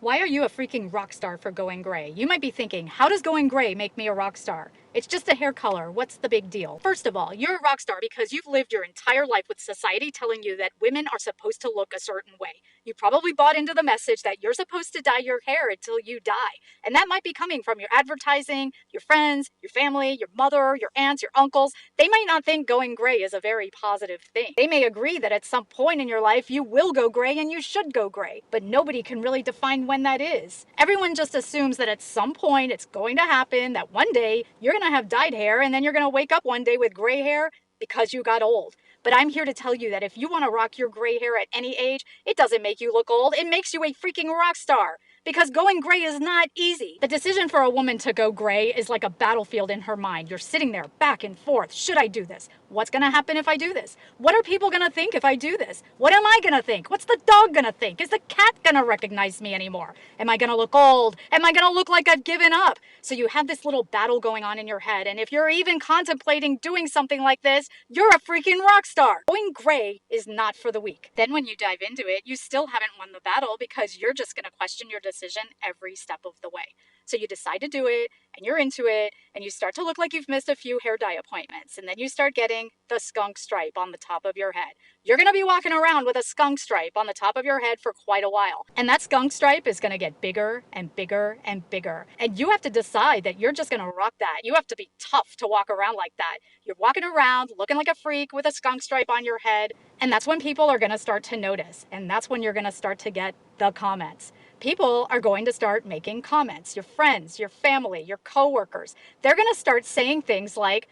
Why are you a freaking rock star for going gray? You might be thinking, how does going gray make me a rock star? It's just a hair color. What's the big deal? First of all, you're a rock star because you've lived your entire life with society telling you that women are supposed to look a certain way. You probably bought into the message that you're supposed to dye your hair until you die. And that might be coming from your advertising, your friends, your family, your mother, your aunts, your uncles. They might not think going gray is a very positive thing. They may agree that at some point in your life you will go gray and you should go gray, but nobody can really define when that is. Everyone just assumes that at some point it's going to happen, that one day you're going to have dyed hair and then you're going to wake up one day with gray hair because you got old. But I'm here to tell you that if you want to rock your gray hair at any age, it doesn't make you look old. It makes you a freaking rock star. Because going gray is not easy. The decision for a woman to go gray is like a battlefield in her mind. You're sitting there back and forth. Should I do this? What's going to happen if I do this? What are people going to think if I do this? What am I going to think? What's the dog going to think? Is the cat going to recognize me anymore? Am I going to look old? Am I going to look like I've given up? So you have this little battle going on in your head. And if you're even contemplating doing something like this, you're a freaking rock star. Going gray is not for the weak. Then when you dive into it, you still haven't won the battle because you're just going to question your decision every step of the way. So you decide to do it and you're into it and you start to look like you've missed a few hair dye appointments, and then you start getting the skunk stripe on the top of your head. You're going to be walking around with a skunk stripe on the top of your head for quite a while. And that skunk stripe is going to get bigger and bigger and bigger. And you have to decide that you're just going to rock that. You have to be tough to walk around like that. You're walking around looking like a freak with a skunk stripe on your head. And that's when people are going to start to notice. And that's when you're going to start to get the comments. People are going to start making comments. Your friends, your family, your coworkers, they're going to start saying things like,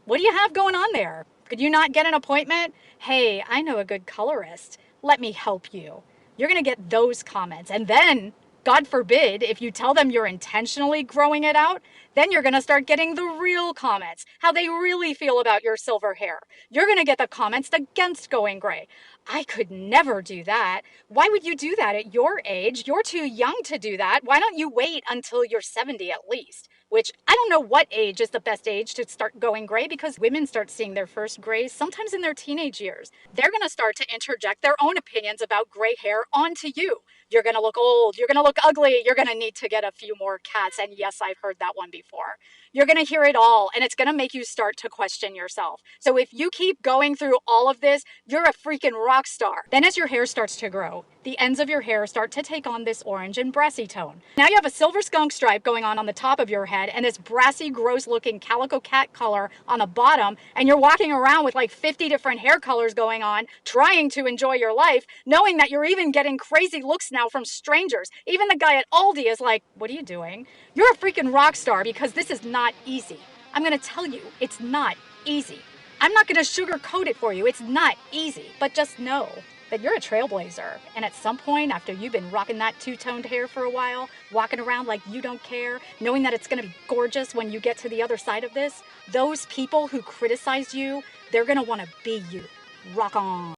what do you have going on there? Could you not get an appointment? Hey, I know a good colorist. Let me help you. You're going to get those comments. And then, God forbid, if you tell them you're intentionally growing it out, then you're going to start getting the real comments, how they really feel about your silver hair. You're going to get the comments against going gray. I could never do that. Why would you do that at your age? You're too young to do that. Why don't you wait until you're 70 at least? Which I don't know what age is the best age to start going gray, because women start seeing their first grays sometimes in their teenage years. They're going to start to interject their own opinions about gray hair onto you. You're going to look old. You're going to look ugly. You're going to need to get a few more cats. And yes, I've heard that one before. You're going to hear it all, and it's going to make you start to question yourself. So if you keep going through all of this, you're a freaking rock star. Then as your hair starts to grow, the ends of your hair start to take on this orange and brassy tone. Now you have a silver skunk stripe going on the top of your head and this brassy, gross looking calico cat color on the bottom, and you're walking around with like 50 different hair colors going on, trying to enjoy your life, knowing that you're even getting crazy looks now from strangers. Even the guy at Aldi is like, what are you doing? You're a freaking rock star because this is not easy. I'm going to tell you, it's not easy. I'm not going to sugarcoat it for you. It's not easy, but just know that you're a trailblazer. And at some point, after you've been rocking that two-toned hair for a while, walking around like you don't care, knowing that it's going to be gorgeous when you get to the other side of this, those people who criticize you, they're going to want to be you. Rock on.